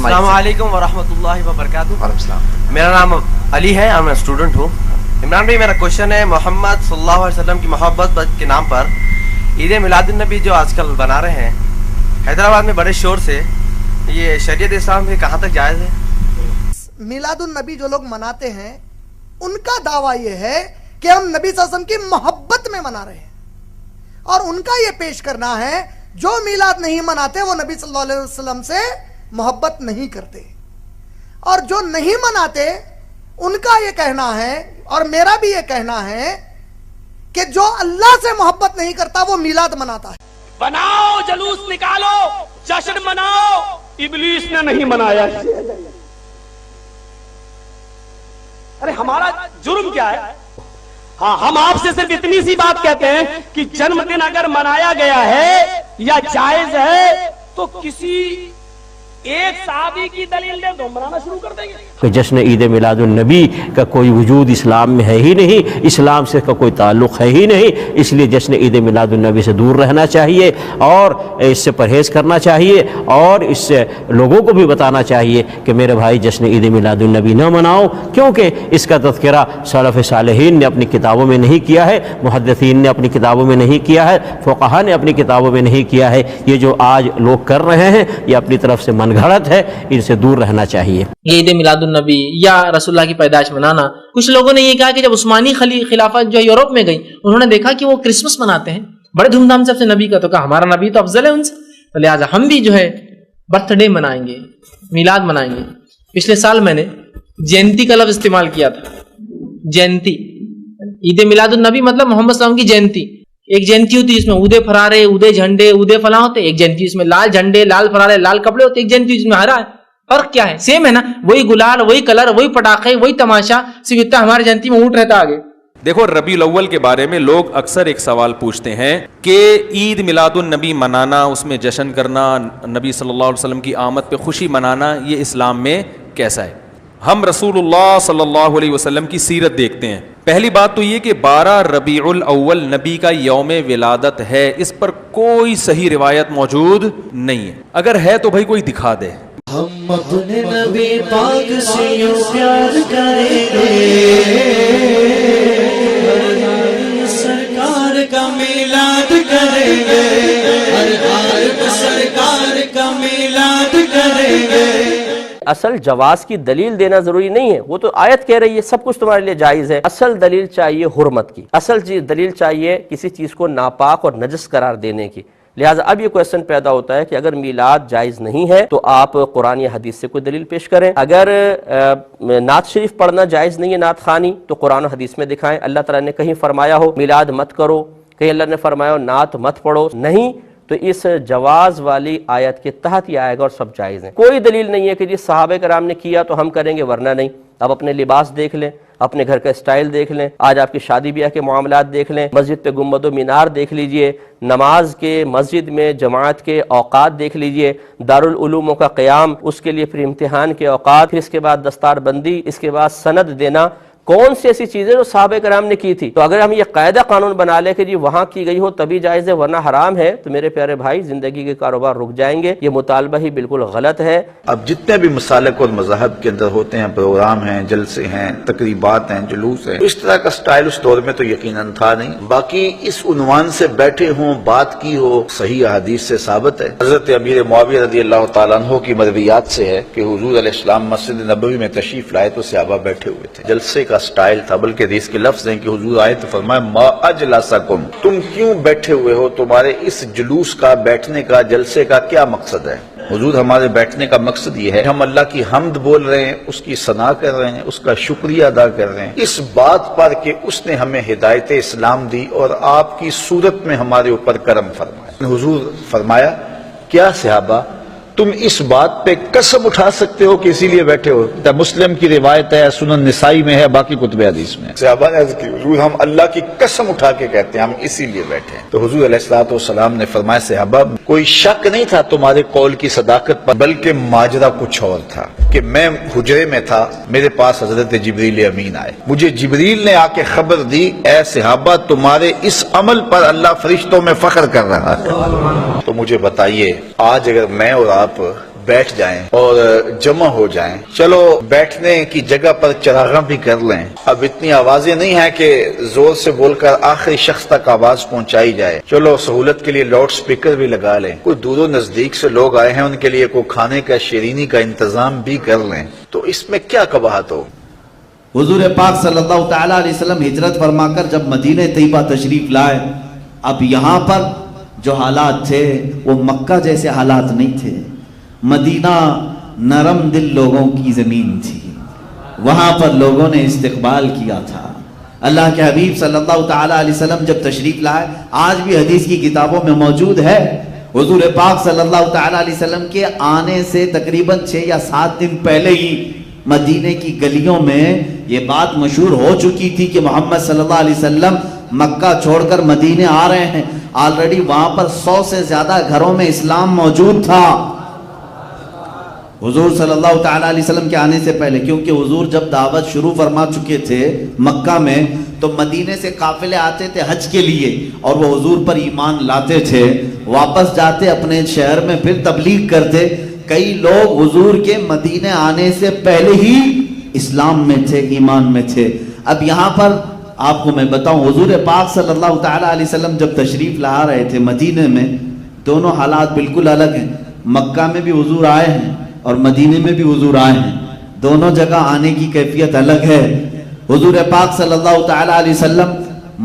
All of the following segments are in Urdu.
السلام علیکم ورحمۃ اللہ وبرکاتہ. وعلیکم السلام. میرا نام علی ہے اور میں اسٹوڈنٹ ہوں. عمران بھائی میرا کوشچن ہے محمد صلی اللہ علیہ وسلم کی محبت کے نام پر عید میلاد النبی جو آج کل بنا رہے ہیں حیدرآباد میں بڑے شور سے, یہ شریعت اسلام میں کہاں تک جائز ہے؟ میلاد النبی جو لوگ مناتے ہیں ان کا دعویٰ یہ ہے کہ ہم نبی صلی اللہ علیہ وسلم کی محبت میں منا رہے ہیں, اور ان کا یہ پیش کرنا ہے جو میلاد نہیں مناتے وہ نبی صلی اللہ علیہ وسلم سے محبت نہیں کرتے, اور جو نہیں مناتے ان کا یہ کہنا ہے اور میرا بھی یہ کہنا ہے کہ جو اللہ سے محبت نہیں کرتا وہ میلاد مناتا ہے. بناؤ جلوس نکالو, جشن مناؤ, ابلیس نے نہیں منایا. ارے ہمارا جرم کیا ہے؟ ہاں ہم آپ سے صرف اتنی سی بات کہتے ہیں کہ جنم دن اگر منایا گیا ہے یا جائز ہے تو کسی ایک صحابی کی دلیل دے تو منانا شروع کر دیں گے. کہ جشن عید میلاد النبی کا کوئی وجود اسلام میں ہے ہی نہیں, اسلام سے کا کوئی تعلق ہے ہی نہیں, اس لیے جشن عید میلاد النبی سے دور رہنا چاہیے اور اس سے پرہیز کرنا چاہیے, اور اس سے لوگوں کو بھی بتانا چاہیے کہ میرے بھائی جشن عید میلاد النبی نہ مناؤ, کیونکہ اس کا تذکرہ سلف صالحین نے اپنی کتابوں میں نہیں کیا ہے, محدثین نے اپنی کتابوں میں نہیں کیا ہے, فقہا نے اپنی کتابوں میں نہیں کیا ہے. یہ جو آج لوگ کر رہے ہیں یہ اپنی طرف سے من گھڑت ہے, ان سے دور رہنا چاہیے. یہ عید میلاد النبی یا رسول اللہ کی پیدائش منانا, کچھ لوگوں نے یہ کہا کہ جب عثمانی خلافت جو یورپ میں گئی انہوں نے دیکھا کہ وہ کرسمس مناتے ہیں بڑے دھوم دھام سے اپنے نبی کا, تو کہا ہمارا نبی تو افضل ہے ان سے, تو لہٰذا ہم بھی جو ہے برتھ ڈے منائیں گے, میلاد منائیں گے. پچھلے سال میں نے جینتی کا لفظ استعمال کیا تھا. جینتی, عید میلاد النبی مطلب محمد صلی اللہ علیہ وسلم کی جینتی. ایک جینتی ہوتی ہے جس میں اودے فرارے, اودے جھنڈے, اودے فلاں ہوتے. ایک جینتی اس میں لال جھنڈے, لال فرارے, لال کپڑے ہوتے. ایک جینتی اس میں ہرا ہے. فرق کیا ہے؟ سیم ہے نا, وہی گلال, وہی کلر, وہی پٹاخے, وہی تماشا, صرف اتنا ہمارے جینتی میں اونٹ رہتا آگے. دیکھو ربیع الاول کے بارے میں لوگ اکثر ایک سوال پوچھتے ہیں کہ عید میلاد النبی منانا, اس میں جشن کرنا, نبی صلی اللہ علیہ وسلم کی آمد پہ خوشی منانا, یہ اسلام میں کیسا ہے؟ ہم رسول اللہ صلی اللہ علیہ وسلم کی سیرت دیکھتے ہیں. پہلی بات تو یہ کہ 12 ربیع الاول نبی کا یوم ولادت ہے, اس پر کوئی صحیح روایت موجود نہیں ہے. اگر ہے تو بھائی کوئی دکھا دے. ہم اپنے نبی پاک سے یوں پیار کریں گے, سرکار کا میلاد کریں گے, ہر حال میں سرکار کا میلاد کریں گے. اصل جواز کی دلیل دینا ضروری نہیں ہے, وہ تو آیت کہہ رہی ہے سب کچھ تمہارے لیے جائز ہے. اصل دلیل چاہیے حرمت کی, اصل دلیل چاہیے کسی چیز کو ناپاک اور نجس قرار دینے کی. لہٰذا اب یہ کویسچن پیدا ہوتا ہے کہ اگر میلاد جائز نہیں ہے تو آپ قرآن یا حدیث سے کوئی دلیل پیش کریں. اگر نعت شریف پڑھنا جائز نہیں ہے, نعت خوانی, تو قرآن و حدیث میں دکھائیں. اللہ تعالیٰ نے کہیں فرمایا ہو میلاد مت کرو, کہیں اللہ نے فرمایا ہو نعت مت پڑھو, نہیں تو اس جواز والی آیت کے تحت ہی آئے گا اور سب جائز ہیں. کوئی دلیل نہیں ہے کہ جی صحابہ کرام نے کیا تو ہم کریں گے ورنہ نہیں. آپ اپنے لباس دیکھ لیں, اپنے گھر کا اسٹائل دیکھ لیں, آج آپ کی شادی بیاہ کے معاملات دیکھ لیں, مسجد پہ گنبد و مینار دیکھ لیجئے, نماز کے مسجد میں جماعت کے اوقات دیکھ لیجئے, دارالعلوموں کا قیام, اس کے لیے پھر امتحان کے اوقات, پھر اس کے بعد دستار بندی, اس کے بعد سند دینا, کون سی ایسی چیزیں جو صحابہ کرام نے کی تھی. تو اگر ہم یہ قاعدہ قانون بنا لیں کہ جی وہاں کی گئی ہو تبھی جائز ہے ورنہ حرام ہے, تو میرے پیارے بھائی زندگی کے کاروبار رک جائیں گے. یہ مطالبہ ہی بالکل غلط ہے. اب جتنے بھی مسالک اور مذاہب کے اندر ہوتے ہیں, پروگرام ہیں, جلسے ہیں, تقریبات ہیں, جلوس ہیں, اس طرح کا سٹائل اس دور میں تو یقیناً تھا نہیں. باقی اس عنوان سے بیٹھے ہوں, بات کی ہو, صحیح حدیث سے ثابت ہے. حضرت امیر معاویہ رضی اللہ تعالیٰ عنہ کی مرویات سے ہے کہ حضور علیہ السلام مسجد نبوی میں تشریف لائے تو صحابہ بیٹھے ہوئے تھے. جلسے کا سٹائل تھا, بلکہ حدیث کے لفظ ہیں کہ حضور آئے تو فرمایا ما اجلسکم, تم کیوں بیٹھے ہوئے ہو, تمہارے اس جلوس کا, بیٹھنے کا, جلسے کا کیا مقصد ہے؟ حضور ہمارے بیٹھنے کا مقصد یہ ہے ہم اللہ کی حمد بول رہے ہیں, اس کی ثنا کر رہے ہیں, اس کا شکریہ ادا کر رہے ہیں, اس بات پر کہ اس نے ہمیں ہدایت اسلام دی اور آپ کی صورت میں ہمارے اوپر کرم فرمایا. حضور فرمایا کیا صحابہ تم اس بات پہ قسم اٹھا سکتے ہو کہ اسی لیے بیٹھے ہو؟ مسلم کی روایت ہے, سنن نسائی میں ہے, باقی کتب حدیث میں. صحابہ نے عرض کی حضور ہم اللہ کی قسم اٹھا کے کہتے ہیں ہم اسی لیے بیٹھے ہیں. تو حضور علیہ الصلوۃ والسلام نے فرمایا صحابہ کوئی شک نہیں تھا تمہارے قول کی صداقت پر, بلکہ ماجرا کچھ اور تھا کہ میں حجرے میں تھا, میرے پاس حضرت جبریل امین آئے, مجھے جبریل نے آ کے خبر دی اے صحابہ تمہارے اس عمل پر اللہ فرشتوں میں فخر کر رہا ہے. تو مجھے بتائیے آج اگر میں اور آپ بیٹھ جائیں اور جمع ہو جائیں. چلو بیٹھنے کی جگہ پر چراغاں بھی کر لیں. اب اتنی آوازیں نہیں ہیں کہ زور سے بول کر آخری شخص تک آواز پہنچائی جائے. چلو سہولت کے لیے لاؤڈ سپیکر بھی لگا لیں. کوئی دور و نزدیک سے لوگ آئے ہیں ان کے لیے کوئی کھانے کا شیرینی کا انتظام بھی کر لیں. تو اس میں کیا قباحت ہو. حضور پاک صلی اللہ تعالیٰ علیہ وسلم ہجرت فرما کر جب مدینہ طیبہ تشریف لائے، اب یہاں پر جو حالات تھے وہ مکہ جیسے حالات نہیں تھے. مدینہ نرم دل لوگوں کی زمین تھی، وہاں پر لوگوں نے استقبال کیا تھا. اللہ کے حبیب صلی اللہ تعالیٰ علیہ وسلم جب تشریف لائے، آج بھی حدیث کی کتابوں میں موجود ہے، حضور پاک صلی اللہ تعالیٰ علیہ وسلم کے آنے سے تقریباً 6 یا 7 دن پہلے ہی مدینے کی گلیوں میں یہ بات مشہور ہو چکی تھی کہ محمد صلی اللہ علیہ وسلم مکہ چھوڑ کر مدینے آ رہے ہیں. آلریڈی وہاں پر 100 سے زیادہ گھروں میں اسلام موجود تھا حضور صلی اللہ تعالیٰ علیہ وسلم کے آنے سے پہلے. کیونکہ حضور جب دعوت شروع فرما چکے تھے مکہ میں تو مدینے سے قافلے آتے تھے حج کے لیے اور وہ حضور پر ایمان لاتے تھے، واپس جاتے اپنے شہر میں پھر تبلیغ کرتے. کئی لوگ حضور کے مدینے آنے سے پہلے ہی اسلام میں تھے، ایمان میں تھے. اب یہاں پر آپ کو میں بتاؤں، حضور پاک صلی اللہ تعالیٰ علیہ وسلم جب تشریف لا رہے تھے مدینے میں، دونوں حالات بالکل الگ ہیں. مکہ میں بھی حضور آئے ہیں اور مدینے میں بھی حضور آئے ہیں، دونوں جگہ آنے کی کیفیت الگ ہے. حضور پاک صلی اللہ تعالیٰ علیہ وسلم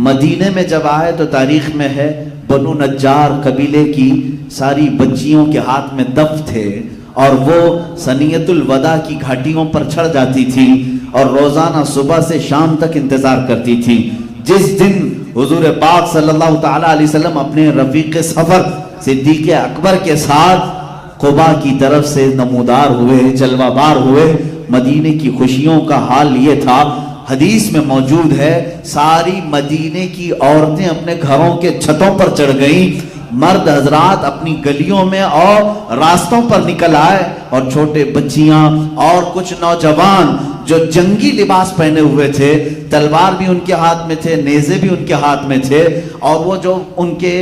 مدینے میں جب آئے تو تاریخ میں ہے بنو نجار قبیلے کی ساری بچیوں کے ہاتھ میں دف تھے اور وہ سنیت الوداع کی گھاٹیوں پر چڑھ جاتی تھی اور روزانہ صبح سے شام تک انتظار کرتی تھی. جس دن حضور پاک صلی اللہ تعالیٰ علیہ وسلم اپنے رفیق سفر صدیق اکبر کے ساتھ قبا کی طرف سے نمودار ہوئے، جلوہ بار ہوئے، مدینے کی خوشیوں کا حال یہ تھا. حدیث میں موجود ہے ساری مدینے کی عورتیں اپنے گھروں کے چھتوں پر چڑھ گئیں، مرد حضرات اپنی گلیوں میں اور راستوں پر نکل آئے اور چھوٹے بچیاں اور کچھ نوجوان جو جنگی لباس پہنے ہوئے تھے، تلوار بھی ان کے ہاتھ میں تھے، نیزے بھی ان کے ہاتھ میں تھے، اور وہ جو ان کے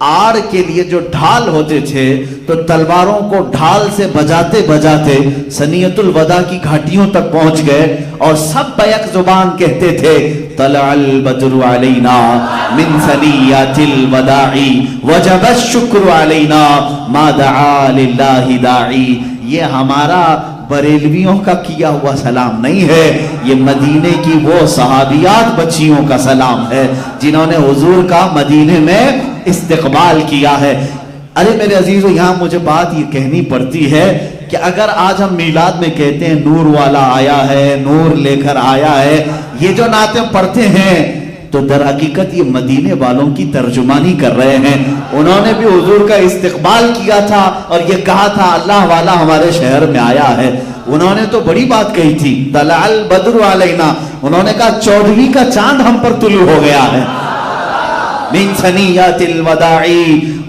آڑ کے لیے جو ڈھال ہوتے تھے تو تلواروں کو ڈھال سے بجاتے بجاتے سنیت الوداع کی گھاٹیوں تک پہنچ گئے اور سب بیک زبان کہتے تھے طلع البدر علینا من ثنیات الوداع وجب الشکر علینا ما دعا للہ داعی. یہ ہمارا بریلویوں کا کیا ہوا سلام نہیں ہے، یہ مدینے کی وہ صحابیات بچیوں کا سلام ہے جنہوں نے حضور کا مدینے میں استقبال کیا ہے. ارے میرے عزیزو، یہاں مجھے بات یہ کہنی پڑتی ہے کہ اگر آج ہم میلاد میں کہتے ہیں نور والا آیا ہے، نور لے کر آیا ہے، یہ جو نعتیں پڑھتے ہیں تو در حقیقت یہ مدینے والوں کی ترجمانی کر رہے ہیں. انہوں نے بھی حضور کا استقبال کیا تھا اور یہ کہا تھا اللہ والا ہمارے شہر میں آیا ہے. انہوں نے تو بڑی بات کہی تھی طلع البدر علینا، انہوں نے کہا 14ویں کا چاند ہم پر طلوع ہو گیا ہے. من ثنیات الوداع،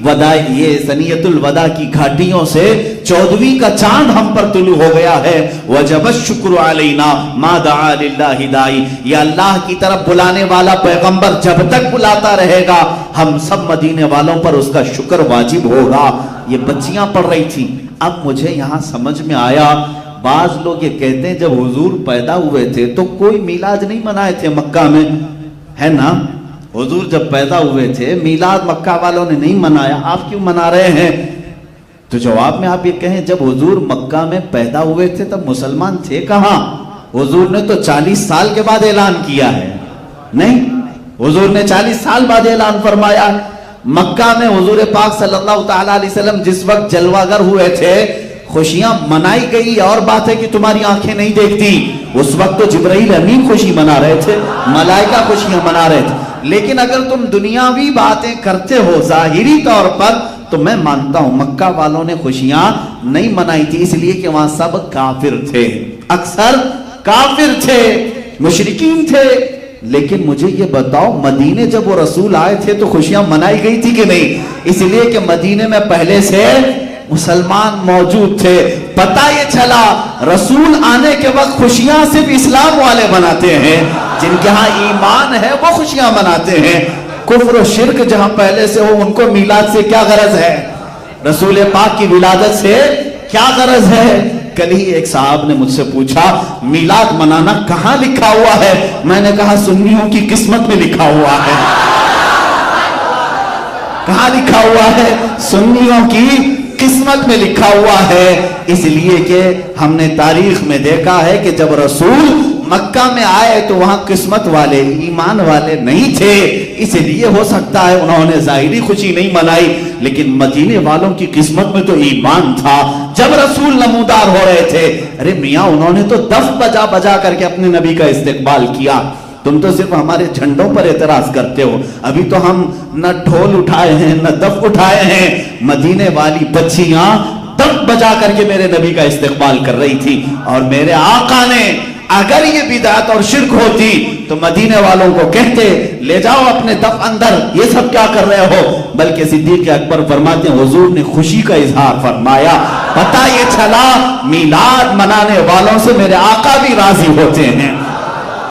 وداع یہ سنیت الوداع کی گھاٹیوں سے 14ویں کا چاند ہم پر طلوع ہو گیا ہے. وجب الشکر علینا ما دعا للہ داعی، یہ اللہ کی طرف بلانے والا پیغمبر جب تک بلاتا رہے گا ہم سب مدینے والوں پر اس کا شکر واجب ہوگا. یہ بچیاں پڑھ رہی تھیں. اب مجھے یہاں سمجھ میں آیا، بعض لوگ یہ کہتے ہیں جب حضور پیدا ہوئے تھے تو کوئی میلاد نہیں منائے تھے مکہ میں، ہے نا؟ حضور جب پیدا ہوئے تھے میلاد مکہ والوں نے نہیں منایا، آپ کیوں منا رہے ہیں؟ تو جواب میں آپ یہ کہیں جب حضور مکہ میں پیدا ہوئے تھے تب مسلمان تھے کہاں؟ حضور نے تو 40 سال کے بعد اعلان کیا ہے. نہیں، حضور نے 40 سال بعد اعلان فرمایا. مکہ میں حضور پاک صلی اللہ تعالیٰ علیہ وسلم جس وقت جلوہ گر ہوئے تھے خوشیاں منائی گئی، اور بات ہے کہ تمہاری آنکھیں نہیں دیکھتی. اس وقت تو جبرائیل امین خوشی منا رہے تھے، ملائکہ خوشیاں منا رہے تھے. لیکن اگر تم دنیاوی باتیں کرتے ہو ظاہری طور پر تو میں مانتا ہوں مکہ والوں نے خوشیاں نہیں منائی تھی، اس لیے کہ وہاں سب کافر تھے، اکثر کافر تھے، مشرکین تھے. لیکن مجھے یہ بتاؤ مدینے جب وہ رسول آئے تھے تو خوشیاں منائی گئی تھی کہ نہیں؟ اس لیے کہ مدینے میں پہلے سے مسلمان موجود تھے. پتہ یہ چلا رسول آنے کے وقت خوشیاں صرف اسلام والے مناتے ہیں، جن کے ہاں ایمان ہے وہ خوشیاں مناتے ہیں. کفر و شرک جہاں پہلے سے ہو ان کو میلاد سے کیا غرض ہے؟ رسول پاک کی ولادت سے کیا غرض ہے؟ کل ہی ایک صاحب نے مجھ سے پوچھا میلاد منانا کہاں لکھا ہوا ہے؟ میں نے کہا سنیوں کی قسمت میں لکھا ہوا ہے۔ کہاں لکھا ہوا ہے؟ سنیوں کی قسمت میں لکھا ہوا ہے، اس لیے کہ ہم نے تاریخ میں دیکھا ہے کہ جب رسول مکہ میں آئے تو وہاں قسمت والے ایمان والے نہیں تھے، اس لیے ہو سکتا ہے انہوں نے ظاہری خوشی نہیں منائی، لیکن مدینے والوں کی قسمت میں تو ایمان تھا۔ جب رسول نمودار ہو رہے تھے، ارے میاں انہوں نے تو دف بجا بجا کر کے اپنے نبی کا استقبال کیا، تم تو صرف ہمارے جھنڈوں پر اعتراض کرتے ہو۔ ابھی تو ہم نہ ڈھول اٹھائے ہیں نہ دف اٹھائے ہیں، مدینے والی بچیاں دف بجا کر کے میرے نبی کا استقبال کر رہی تھی، اور میرے آقا نے اگر یہ بدعت اور شرک ہوتی تو مدینے والوں کو کہتے لے جاؤ اپنے دف اندر، یہ سب کیا کر رہے ہو؟ بلکہ صدیق اکبر فرماتے ہیں حضور نے خوشی کا اظہار فرمایا، پتہ یہ چلا میلاد منانے والوں سے میرے آقا بھی راضی ہوتے ہیں۔